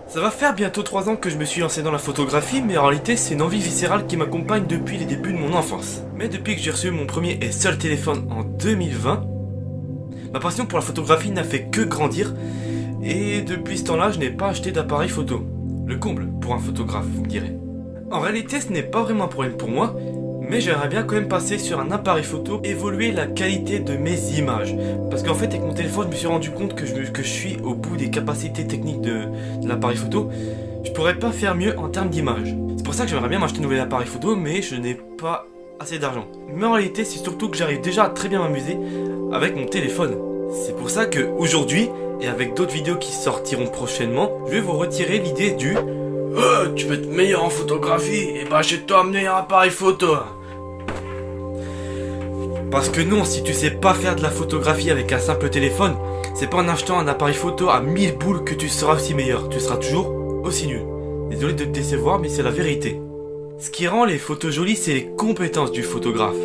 Ça va faire bientôt 3 ans que je me suis lancé dans la photographie, mais en réalité c'est une envie viscérale qui m'accompagne depuis les débuts de mon enfance. Mais depuis que j'ai reçu mon premier et seul téléphone en 2020, ma passion pour la photographie n'a fait que grandir, et depuis ce temps-là je n'ai pas acheté d'appareil photo. Le comble pour un photographe, vous me direz. En réalité ce n'est pas vraiment un problème pour moi, mais j'aimerais bien quand même passer sur un appareil photo, évoluer la qualité de mes images. Parce qu'en fait avec mon téléphone je me suis rendu compte que je suis au bout des capacités techniques de l'appareil photo. Je pourrais pas faire mieux en termes d'image. C'est pour ça que j'aimerais bien m'acheter un nouvel appareil photo, mais je n'ai pas assez d'argent. Mais en réalité c'est surtout que j'arrive déjà à très bien m'amuser avec mon téléphone. C'est pour ça que aujourd'hui, et avec d'autres vidéos qui sortiront prochainement, je vais vous retirer l'idée du tu veux être meilleur en photographie, et bah achète-toi un meilleur appareil photo. Parce que non, si tu sais pas faire de la photographie avec un simple téléphone, c'est pas en achetant un appareil photo à 1000 boules que tu seras aussi meilleur, tu seras toujours aussi nul. Désolé de te décevoir, mais c'est la vérité. Ce qui rend les photos jolies, c'est les compétences du photographe,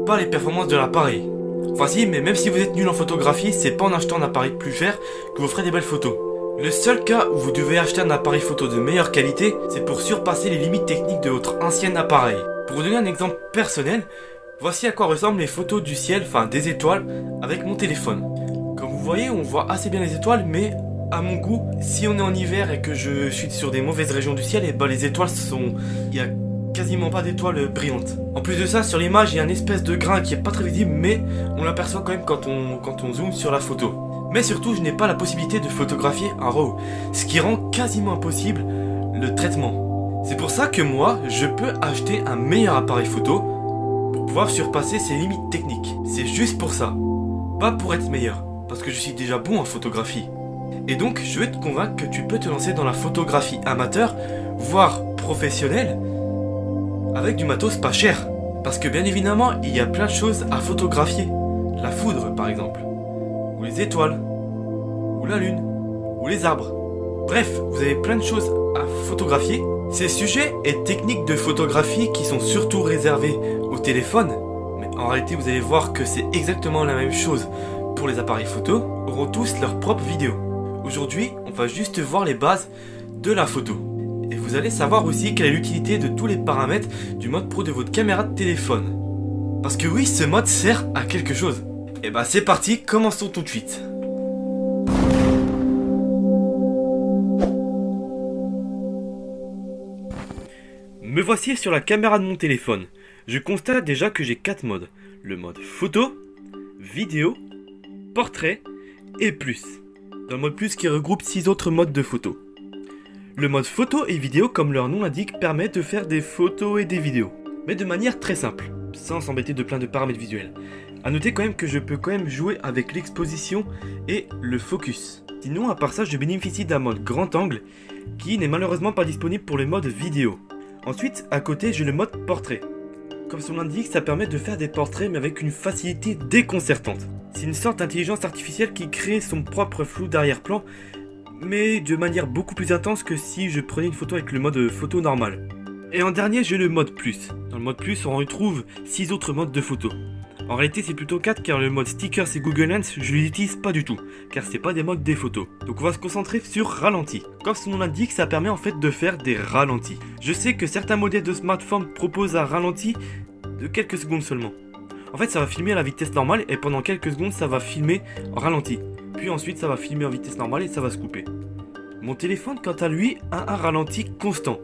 pas les performances de l'appareil. Enfin si, mais même si vous êtes nul en photographie, c'est pas en achetant un appareil plus cher que vous ferez des belles photos. Le seul cas où vous devez acheter un appareil photo de meilleure qualité, c'est pour surpasser les limites techniques de votre ancien appareil. Pour vous donner un exemple personnel, voici à quoi ressemblent les photos du ciel, enfin des étoiles, avec mon téléphone. Comme vous voyez, on voit assez bien les étoiles, mais à mon goût, si on est en hiver et que je suis sur des mauvaises régions du ciel, et ben les étoiles sont... il y a quasiment pas d'étoiles brillantes. En plus de ça, sur l'image, il y a une espèce de grain qui est pas très visible, mais on l'aperçoit quand même quand on zoome sur la photo. Mais surtout, je n'ai pas la possibilité de photographier en RAW, ce qui rend quasiment impossible le traitement. C'est pour ça que moi, je peux acheter un meilleur appareil photo pour pouvoir surpasser ses limites techniques. C'est juste pour ça, pas pour être meilleur, parce que je suis déjà bon en photographie. Et donc, je vais te convaincre que tu peux te lancer dans la photographie amateur, voire professionnelle, avec du matos pas cher. Parce que bien évidemment, il y a plein de choses à photographier. La foudre par exemple, ou les étoiles, ou la lune, ou les arbres. Bref, vous avez plein de choses à photographier. Ces sujets et techniques de photographie qui sont surtout réservés au téléphone, mais en réalité vous allez voir que c'est exactement la même chose pour les appareils photo, auront tous leur propre vidéo. Aujourd'hui, on va juste voir les bases de la photo. Et vous allez savoir aussi quelle est l'utilité de tous les paramètres du mode pro de votre caméra de téléphone. Parce que oui, ce mode sert à quelque chose. Et bah c'est parti, commençons tout de suite. Me voici sur la caméra de mon téléphone. Je constate déjà que j'ai 4 modes. Le mode photo, vidéo, portrait et plus. Dans le mode plus qui regroupe 6 autres modes de photo. Le mode photo et vidéo, comme leur nom l'indique, permet de faire des photos et des vidéos. Mais de manière très simple, sans s'embêter de plein de paramètres visuels. A noter quand même que je peux quand même jouer avec l'exposition et le focus. Sinon, à part ça, je bénéficie d'un mode grand angle qui n'est malheureusement pas disponible pour le mode vidéo. Ensuite, à côté, j'ai le mode portrait. Comme son nom l'indique, ça permet de faire des portraits mais avec une facilité déconcertante. C'est une sorte d'intelligence artificielle qui crée son propre flou d'arrière-plan, mais de manière beaucoup plus intense que si je prenais une photo avec le mode photo normal. Et en dernier, j'ai le mode plus. Dans le mode plus, on retrouve 6 autres modes de photo. En réalité, c'est plutôt 4 car le mode stickers et Google Lens, je les utilise pas du tout, car c'est pas des modes des photos. Donc on va se concentrer sur ralenti. Comme son nom l'indique, ça permet en fait de faire des ralentis. Je sais que certains modèles de smartphone proposent un ralenti de quelques secondes seulement. En fait, ça va filmer à la vitesse normale et pendant quelques secondes, ça va filmer en ralenti. Puis ensuite, ça va filmer en vitesse normale et ça va se couper. Mon téléphone, quant à lui, a un ralenti constant.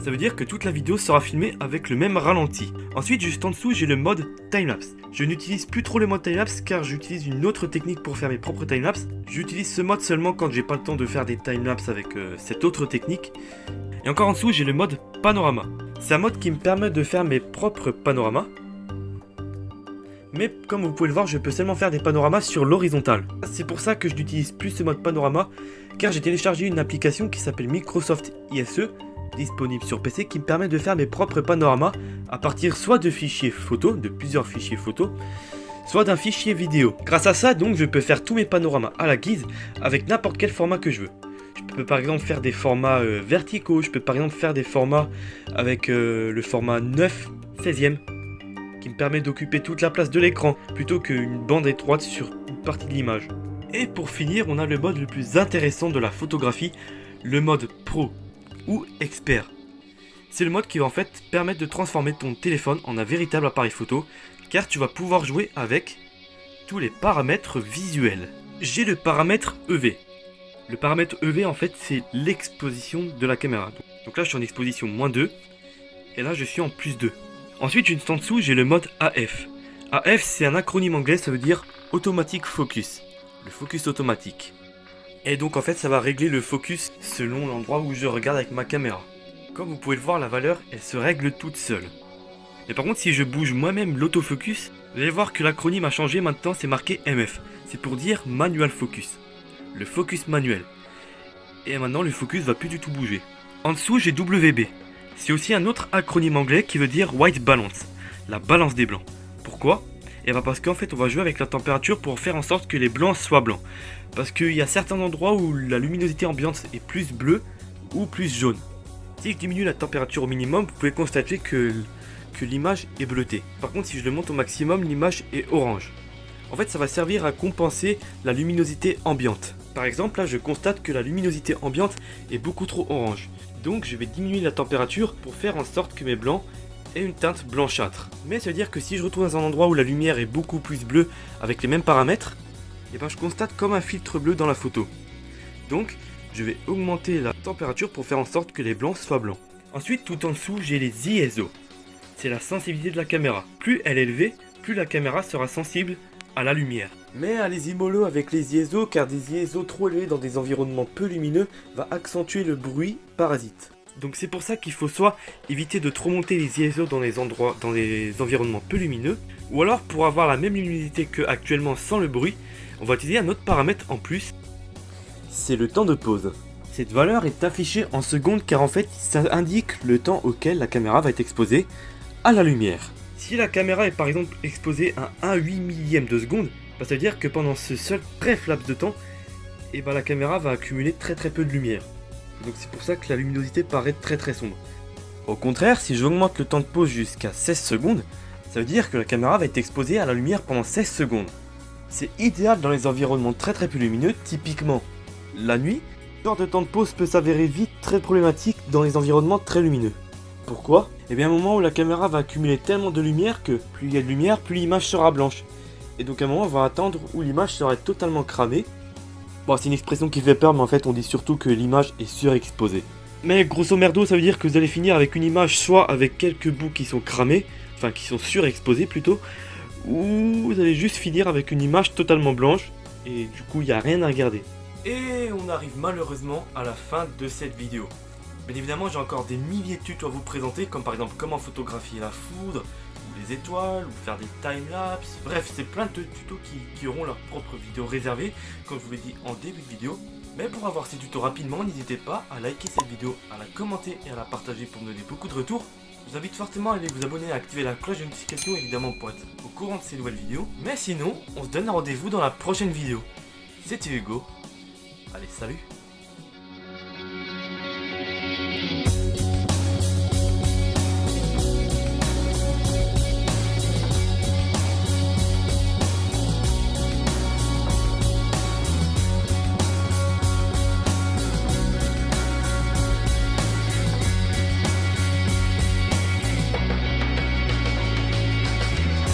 Ça veut dire que toute la vidéo sera filmée avec le même ralenti. Ensuite, juste en dessous, j'ai le mode timelapse. Je n'utilise plus trop le mode timelapse car j'utilise une autre technique pour faire mes propres timelapse. J'utilise ce mode seulement quand j'ai pas le temps de faire des timelapse avec cette autre technique. Et encore en dessous, j'ai le mode panorama. C'est un mode qui me permet de faire mes propres panoramas. Mais comme vous pouvez le voir, je peux seulement faire des panoramas sur l'horizontale. C'est pour ça que je n'utilise plus ce mode panorama, car j'ai téléchargé une application qui s'appelle Microsoft ISE, disponible sur PC, qui me permet de faire mes propres panoramas à partir soit de fichiers photos, de plusieurs fichiers photos, soit d'un fichier vidéo. Grâce à ça, donc, je peux faire tous mes panoramas à la guise avec n'importe quel format que je veux. Je peux par exemple faire des formats verticaux, je peux par exemple faire des formats avec le format 9/16e, qui me permet d'occuper toute la place de l'écran, plutôt qu'une bande étroite sur une partie de l'image. Et pour finir, on a le mode le plus intéressant de la photographie, le mode Pro ou Expert. C'est le mode qui va en fait permettre de transformer ton téléphone en un véritable appareil photo, car tu vas pouvoir jouer avec tous les paramètres visuels. J'ai le paramètre EV. Le paramètre EV en fait c'est l'exposition de la caméra. Donc là je suis en exposition -2 et là je suis en +2. Ensuite juste en dessous j'ai le mode AF. AF c'est un acronyme anglais, ça veut dire Automatic Focus. Le focus automatique. Et donc en fait ça va régler le focus selon l'endroit où je regarde avec ma caméra. Comme vous pouvez le voir, la valeur elle se règle toute seule. Mais par contre si je bouge moi-même l'autofocus, vous allez voir que l'acronyme a changé, maintenant c'est marqué MF. C'est pour dire Manual Focus. Le focus manuel. Et maintenant le focus va plus du tout bouger. En dessous j'ai WB. C'est aussi un autre acronyme anglais qui veut dire White Balance. La balance des blancs. Pourquoi ? Et parce qu'en fait on va jouer avec la température pour faire en sorte que les blancs soient blancs. Parce qu'il y a certains endroits où la luminosité ambiante est plus bleue ou plus jaune. Si je diminue la température au minimum, vous pouvez constater que l'image est bleutée. Par contre si je le monte au maximum, l'image est orange. En fait ça va servir à compenser la luminosité ambiante. Par exemple là je constate que la luminosité ambiante est beaucoup trop orange. Donc je vais diminuer la température pour faire en sorte que mes blancs aient une teinte blanchâtre. Mais ça veut dire que si je retourne dans un endroit où la lumière est beaucoup plus bleue avec les mêmes paramètres, et ben je constate comme un filtre bleu dans la photo. Donc je vais augmenter la température pour faire en sorte que les blancs soient blancs. Ensuite tout en dessous j'ai les ISO. C'est la sensibilité de la caméra. Plus elle est élevée, plus la caméra sera sensible à la lumière. Mais allez-y mollo avec les ISO, car des ISO trop élevés dans des environnements peu lumineux va accentuer le bruit parasite. Donc c'est pour ça qu'il faut soit éviter de trop monter les ISO dans les environnements peu lumineux, ou alors pour avoir la même luminosité que actuellement sans le bruit, on va utiliser un autre paramètre en plus. C'est le temps de pause. Cette valeur est affichée en secondes car en fait ça indique le temps auquel la caméra va être exposée à la lumière. Si la caméra est par exemple exposée à 1/8 millième de seconde, ça veut dire que pendant ce seul bref laps de temps, la caméra va accumuler très peu de lumière. Donc c'est pour ça que la luminosité paraît très sombre. Au contraire, si j'augmente le temps de pause jusqu'à 16 secondes, ça veut dire que la caméra va être exposée à la lumière pendant 16 secondes. C'est idéal dans les environnements très peu lumineux, typiquement la nuit. Ce genre de temps de pause peut s'avérer vite très problématique dans les environnements très lumineux. Pourquoi ? Eh bien, à un moment où la caméra va accumuler tellement de lumière que plus il y a de lumière, plus l'image sera blanche. Et donc à un moment, on va attendre où l'image sera totalement cramée. Bon, c'est une expression qui fait peur, mais en fait, on dit surtout que l'image est surexposée. Mais grosso merdo, ça veut dire que vous allez finir avec une image soit avec quelques bouts qui sont cramés, enfin qui sont surexposés plutôt, ou vous allez juste finir avec une image totalement blanche, et du coup, il n'y a rien à regarder. Et on arrive malheureusement à la fin de cette vidéo. Bien évidemment, j'ai encore des milliers de tutos à vous présenter, comme par exemple comment photographier la foudre, ou les étoiles, ou faire des timelapses. Bref, c'est plein de tutos qui auront leur propre vidéo réservée, comme je vous l'ai dit en début de vidéo. Mais pour avoir ces tutos rapidement, n'hésitez pas à liker cette vidéo, à la commenter et à la partager pour me donner beaucoup de retours. Je vous invite fortement à aller vous abonner et à activer la cloche de notification évidemment pour être au courant de ces nouvelles vidéos. Mais sinon, on se donne rendez-vous dans la prochaine vidéo. C'était Hugo. Allez, salut!